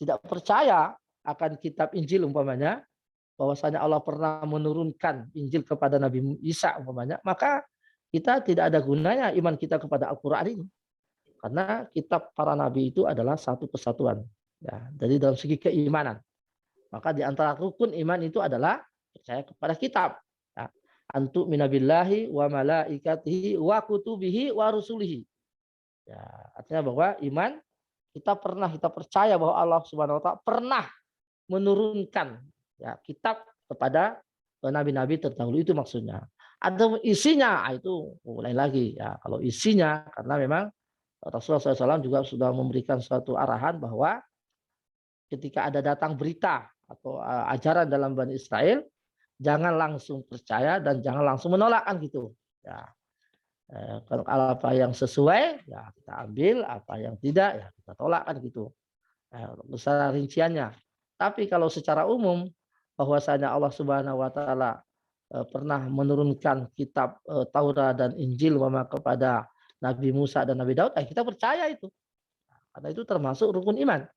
tidak percaya akan kitab Injil umpamanya, bahwasanya Allah pernah menurunkan Injil kepada Nabi Isa umpamanya, maka kita tidak ada gunanya iman kita kepada Al-Quran ini. Karena kitab para nabi itu adalah satu kesatuan. Ya, jadi dalam segi keimanan. Maka di antara rukun iman itu adalah percaya kepada kitab. Ya. Antu minabillahi wa malaikatihi wa kutubihi wa rusulihi. Ya, artinya bahwa iman kita percaya bahwa Allah Subhanahu wa taala pernah menurunkan ya kitab kepada nabi-nabi terdahulu, itu maksudnya. Ada isinya itu mulai lagi ya. Kalau isinya karena memang Rasulullah SAW juga sudah memberikan suatu arahan bahwa ketika ada datang berita atau ajaran dalam Bani Israel, jangan langsung percaya dan jangan langsung menolak kan gitu. Ya. Kalau apa yang sesuai ya kita ambil, apa yang tidak ya kita tolak kan gitu. Besar rinciannya. Tapi kalau secara umum bahwasanya Allah Subhanahu wa taala pernah menurunkan kitab Taurat dan Injil kepada Nabi Musa dan Nabi Daud, kita percaya itu. Karena itu termasuk rukun iman.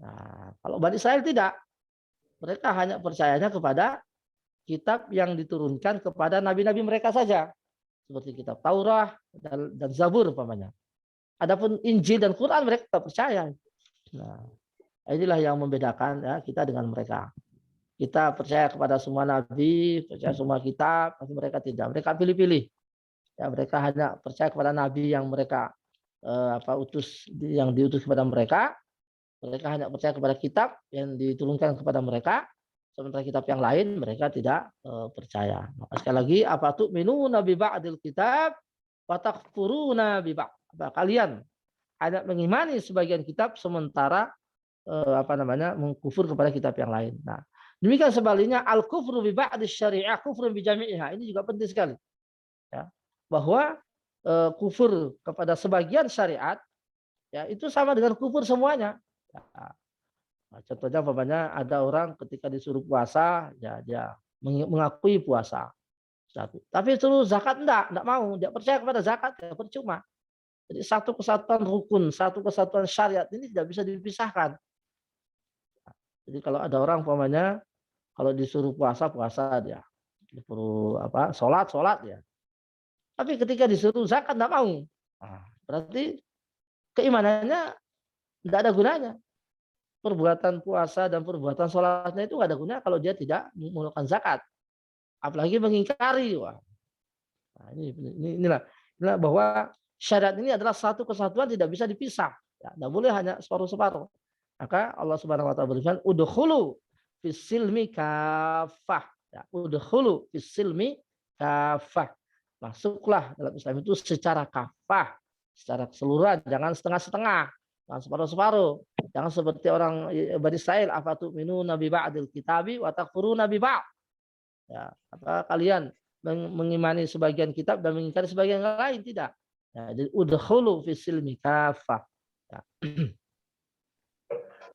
Nah, kalau Bani Israel tidak, mereka hanya percayanya kepada kitab yang diturunkan kepada nabi-nabi mereka saja. Seperti kitab Taurat dan Zabur umpamanya. Adapun Injil dan Quran mereka tidak percaya. Nah, inilah yang membedakan ya kita dengan mereka. Kita percaya kepada semua nabi, percaya semua kitab, tapi mereka tidak. Mereka pilih-pilih. Ya, mereka hanya percaya kepada nabi yang mereka yang diutus kepada mereka. Mereka hanya percaya kepada kitab yang diturunkan kepada mereka. Sementara kitab yang lain mereka tidak percaya. Maka sekali lagi, apa tuh minuna bi ba'dil kitab wa takfuruna bi ba'd. Kalian hanya mengimani sebagian kitab sementara mengkufur kepada kitab yang lain. Nah, demikian sebaliknya al-kufru bi ba'di syariah kufrun bi jami'iha. Ini juga penting sekali. Ya, bahwa kufur kepada sebagian syariat ya itu sama dengan kufur semuanya. Ya, Nah, contohnya umpamanya ada orang ketika disuruh puasa, ya dia mengakui puasa. Satu. Tapi suruh zakat enggak mau. Dia percaya kepada zakat, ya percuma. Jadi satu kesatuan rukun, satu kesatuan syariat ini tidak bisa dipisahkan. Jadi kalau ada orang umpamanya kalau disuruh puasa puasa dia, disuruh sholat ya. Tapi ketika disuruh zakat enggak mau. Nah, berarti keimanannya tidak ada gunanya. Perbuatan puasa dan perbuatan sholatnya itu nggak ada gunanya kalau dia tidak mengeluarkan zakat. Apalagi mengingkari. Wah. Nah, inilah bahwa syariat ini adalah satu kesatuan tidak bisa dipisah. Ya, tidak boleh hanya separuh-separuh. Maka Allah Subhanahu wa taala berfirman, "Udkhulu fis-silmi kafah." Ya, udkhulu fis-silmi kafah. Masuklah dalam Islam itu secara kafah, secara keseluruhan, jangan setengah-setengah, jangan separuh-separuh. Jangan seperti orang Bani Israil, afatu'minuna bi ba'dil kitabi wa takfuruna bi ba'd. Ya, apa kalian mengimani sebagian kitab dan mengingkari sebagian yang lain? Tidak. Ya, jadi udkhulu fis silmi kafah. Ya.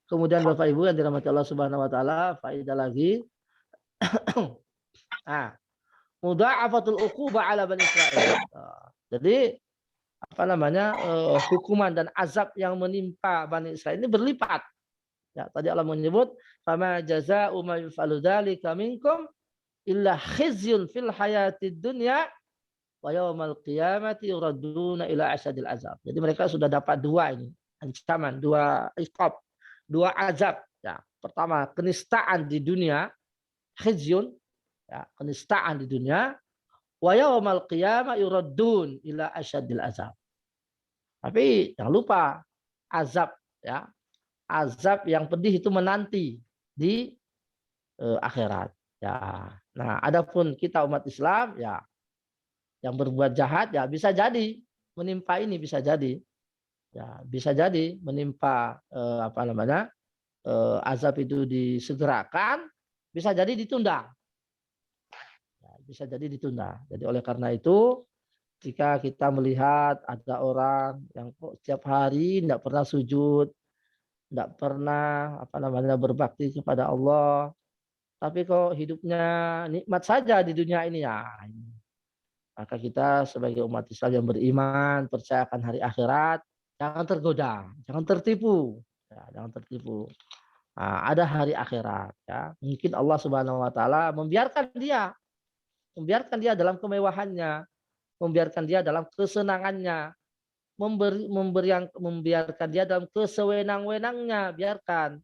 Kemudian Bapak Ibu yang dirahmati Allah Subhanahu wa taala, faedah lagi. Mudha'afatul uqubah ala Bani Israil. Jadi apa namanya? Hukuman dan azab yang menimpa Bani Israil ini berlipat. Ya, tadi Allah menyebut, "Fama jazaa'u ma yaf'alu dzalika minkum illa khizyun fil hayatid dunya wa yaumal qiyamati yuraduna ila asyadil azab." Jadi mereka sudah dapat dua ini, ancaman, dua iqab, dua azab. Ya, pertama kenistaan di dunia, khizyun, ya, kenistaan di dunia, wa yaumal qiyamah yuradun ila asyadil azab. Tapi jangan lupa azab, ya. Azab yang pedih itu menanti di akhirat. Ya. Nah, adapun kita umat Islam ya yang berbuat jahat ya bisa jadi menimpa ini, bisa jadi. Ya, bisa jadi menimpa azab itu disegerakan, bisa jadi ditunda. Ya, bisa jadi ditunda. Jadi oleh karena itu jika kita melihat ada orang yang kok setiap hari tidak pernah sujud, tidak pernah berbakti kepada Allah, tapi kok hidupnya nikmat saja di dunia ini ya. Maka kita sebagai umat Islam yang beriman, percaya akan hari akhirat, jangan tergoda, jangan tertipu. Ya, jangan tertipu. Nah, ada hari akhirat. Ya. Mungkin Allah Subhanahu Wa Taala membiarkan dia dalam kemewahannya, membiarkan dia dalam kesenangannya, membiarkan dia dalam kesewenang-wenangnya, biarkan.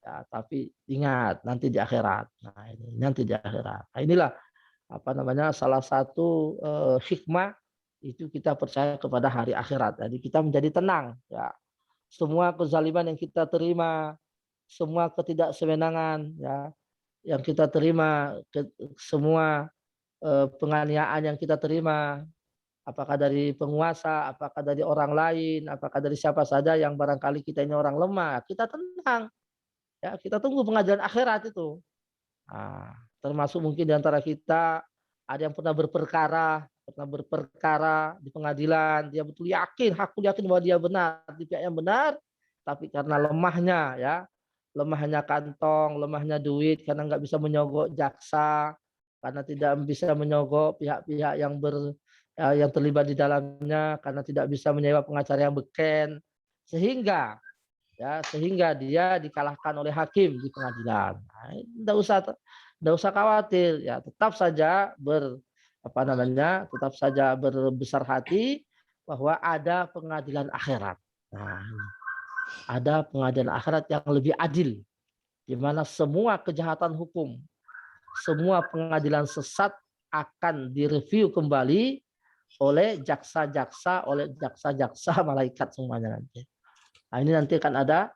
Ya, tapi ingat nanti di akhirat. Nah, ini nanti di akhirat. Nah, inilah salah satu hikmah itu kita percaya kepada hari akhirat. Jadi kita menjadi tenang. Ya, semua kezaliman yang kita terima, semua ketidaksewenangan, ya, yang kita terima, semua penganiayaan yang kita terima, apakah dari penguasa, apakah dari orang lain, apakah dari siapa saja yang barangkali kita ini orang lemah, kita tenang. Ya, kita tunggu pengadilan akhirat itu. Nah, termasuk mungkin di antara kita ada yang pernah berperkara di pengadilan, dia betul yakin, hakul yakin bahwa dia benar, di pihak yang benar, tapi karena lemahnya kantong, lemahnya duit, karena nggak bisa menyogok jaksa, karena tidak bisa menyogok pihak-pihak yang terlibat di dalamnya, karena tidak bisa menyewa pengacara yang beken, sehingga dia dikalahkan oleh hakim di pengadilan. Nah, tidak usah khawatir, ya tetap saja berbesar hati bahwa ada pengadilan akhirat. Nah, ada pengadilan akhirat yang lebih adil, di mana semua kejahatan hukum, semua pengadilan sesat akan direview kembali oleh jaksa-jaksa malaikat semuanya nanti. Nah, ini nanti akan ada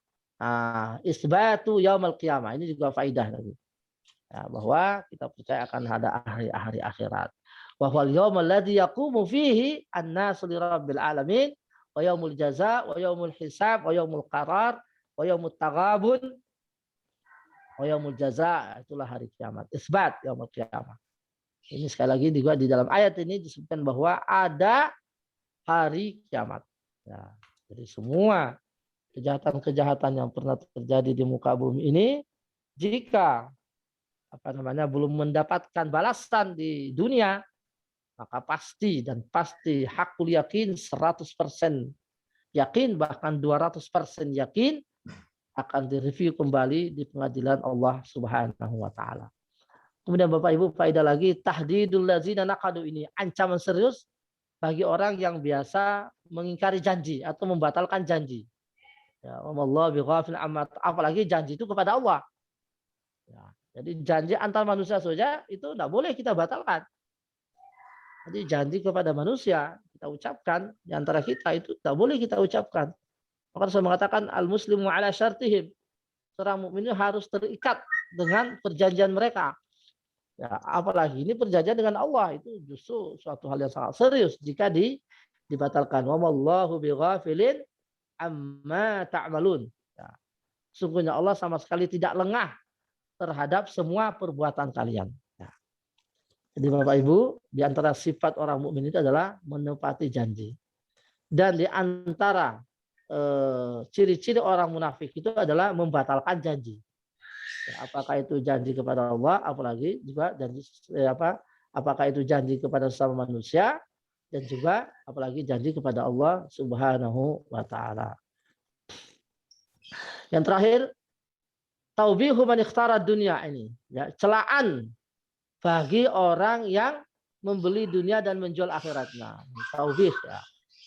isbatu yaumal qiyamah. Ini juga faidah tadi. Ya, bahwa kita percaya akan ada hari akhirat. Wa huwal yaumul ladzi yaqumu fihi an-nasu li rabbil alamin wa yaumul jaza wa yaumul hisab wa yaumul qarar wa yaumut taghabun wa yaumul jaza. Itulah hari kiamat. Isbat yaumul qiyamah. Ini sekali lagi juga di dalam ayat ini disebutkan bahwa ada hari kiamat. Ya, jadi semua kejahatan-kejahatan yang pernah terjadi di muka bumi ini, jika belum mendapatkan balasan di dunia, maka pasti hakul yakin 100% yakin, bahkan 200% yakin akan direview kembali di pengadilan Allah Subhanahu wa taala. Kemudian Bapak Ibu, faedah lagi, tahdidul ladzina naqadu, ini ancaman serius bagi orang yang biasa mengingkari janji atau membatalkan janji. Ya, wallahu bighafil amma, apalagi janji itu kepada Allah. Ya, jadi janji antar manusia saja itu tidak boleh kita batalkan. Jadi janji kepada manusia kita ucapkan, di antara kita itu tidak boleh kita ucapkan. Maka saya mengatakan al-muslimu ala syartihim. Seorang mukmin harus terikat dengan perjanjian mereka. Ya, apalagi ini perjanjian dengan Allah, itu justru suatu hal yang sangat serius jika dibatalkan. Wa mallahu bighafilin amma ta'malun. Ya. Sungguhnya Allah sama sekali tidak lengah terhadap semua perbuatan kalian. Ya. Jadi Bapak Ibu, di antara sifat orang mukmin itu adalah menepati janji. Dan di antara ciri-ciri orang munafik itu adalah membatalkan janji. Ya, apakah itu janji kepada Allah, apalagi juga janji apakah itu janji kepada sesama manusia, dan juga apalagi janji kepada Allah Subhanahu wa taala. Yang terakhir, taubihu man ikhtara dunya, ini ya, celaan bagi orang yang membeli dunia dan menjual akhiratnya. Taubih ya.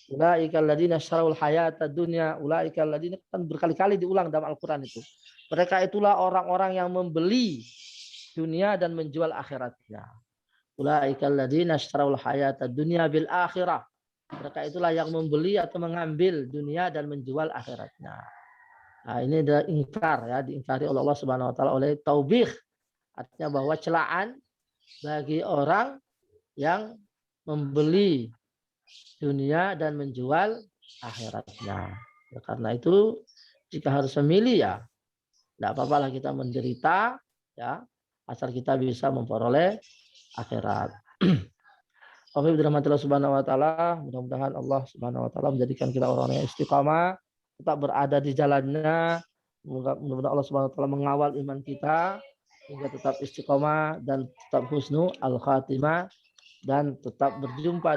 Ulaika alladziina syara'ul hayata dunya, ulaika alladziina, kan berkali-kali diulang dalam Al-Qur'an itu. Mereka itulah orang-orang yang membeli dunia dan menjual akhiratnya. Ulaika alladziina syara'ul hayata dunya bil akhirah. Mereka itulah yang membeli atau mengambil dunia dan menjual akhiratnya. Nah, ini adalah ingkar ya, diingkari oleh Allah Subhanahu wa taala oleh taubih. Artinya bahwa celaan bagi orang yang membeli dunia dan menjual akhiratnya. Ya, karena itu jika harus memilih ya tidak apa-apa lah kita menderita ya, asal kita bisa memperoleh akhirat. Alhamdulillah Subhanahu wa taala, mudah-mudahan Allah Subhanahu wa taala menjadikan kita orang yang istiqamah, tetap berada di jalannya. Mudah-mudahan Allah Subhanahu wa taala mengawal iman kita hingga tetap istiqamah dan tetap husnul al-khatimah dan tetap berjumpa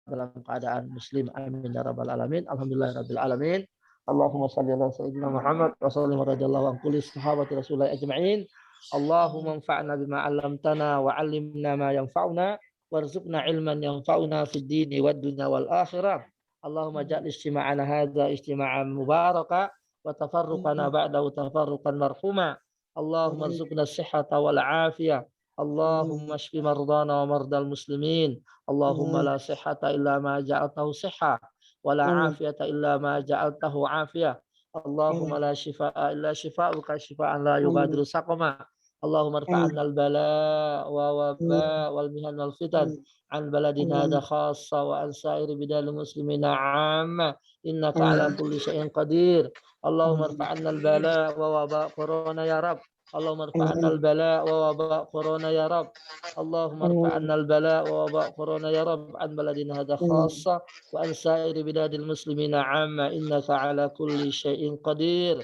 dalam keadaan muslim. Amin ya rabbal alamin. Alhamdulillah rabbil alamin. Allahumma shalli ala sayyidina Muhammad wa sallim radhiyallahu an kulli sahabati Rasulullah ajma'in. Allahumma anfa'na bima 'allamtana wa 'allimna ma yanfa'una warzuqna ilman yanfa'una fid dini wad dunya wal akhirah. Allahumma ja'al istima'ana hadza istima'an mubaraka wa tafarruqana ba'dahu tafarruqan marhuma. Allahumma arzuqna as-sihhata wal 'afiyah. Allahumma shfi mardana wa mardal muslimin. Allahumma la sihhata illa ma ja'altahu sihha wa la 'afiyata illa ma ja'altahu 'afiyah. Allahumma la shifaa'a illa shifaa'uka shifaa'an la yughadiru saqama. Allahumma irfa'anna al-bala' wa waba' wal mihan wal fitan an baladina hadha khassa wa an sa'iri bidal muslimina 'amma innaka 'ala kulli syai'in qadir. Allahumma irfa'anna al-bala' wa waba' corona ya rab. Allahumma irfa'anna al-bala' wa waba' corona ya rab. Allahumma irfa'anna al-bala' wa waba' corona ya rab an baladina hadha khassa wa an sa'iri bidadil muslimina 'amma innaka 'ala kulli syai'in qadir.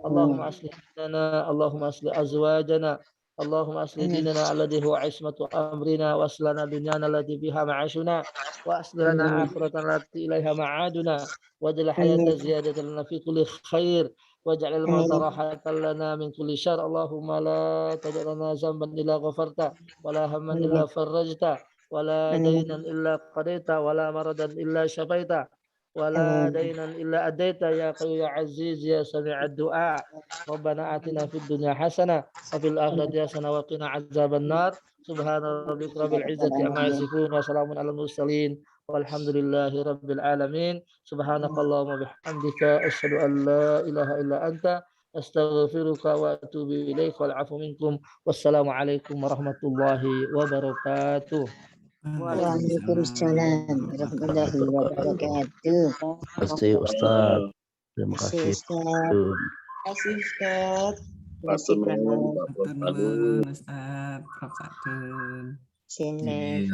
Allahumma aslih dinana, Allahumma aslih azwajana, Allahumma aslih dinana alladhi huwa ismatu amrina wa aslana dunyana allati biha ma'ashuna wa aslana akhiratan allati ilaiha ma'aduna waj'al hayata ziyadatan lana fi kulli khair waj'al al-mauta rahatan lana min kulli syarr. Allahumma la tada' lana zamban illa ghafarta wa la hamman illa farajta wa la daynan illa qadaita wa la maradan illa syafaita ولا دينا إلا أديت يا قوي يا عزيز يا سميع الدعاء. ربنا آتنا في الدنيا حسنة وفي الآخرة حسنة وقنا عذاب النار. سبحان ربك رب العزة عما يصفون وسلام على المرسلين والحمد لله رب العالمين. سبحانك اللهم وبحمدك أشهد أن لا إله إلا أنت أستغفرك وأتوب إليك والعفو منكم والسلام عليكم ورحمة الله وبركاته. Waalaikumsalam warahmatullahi wabarakatuh. Terima kasih Ustaz. Terima kasih. Terima kasih Ustaz. Terima kasih Ustaz, Prof. Sadun. kasih.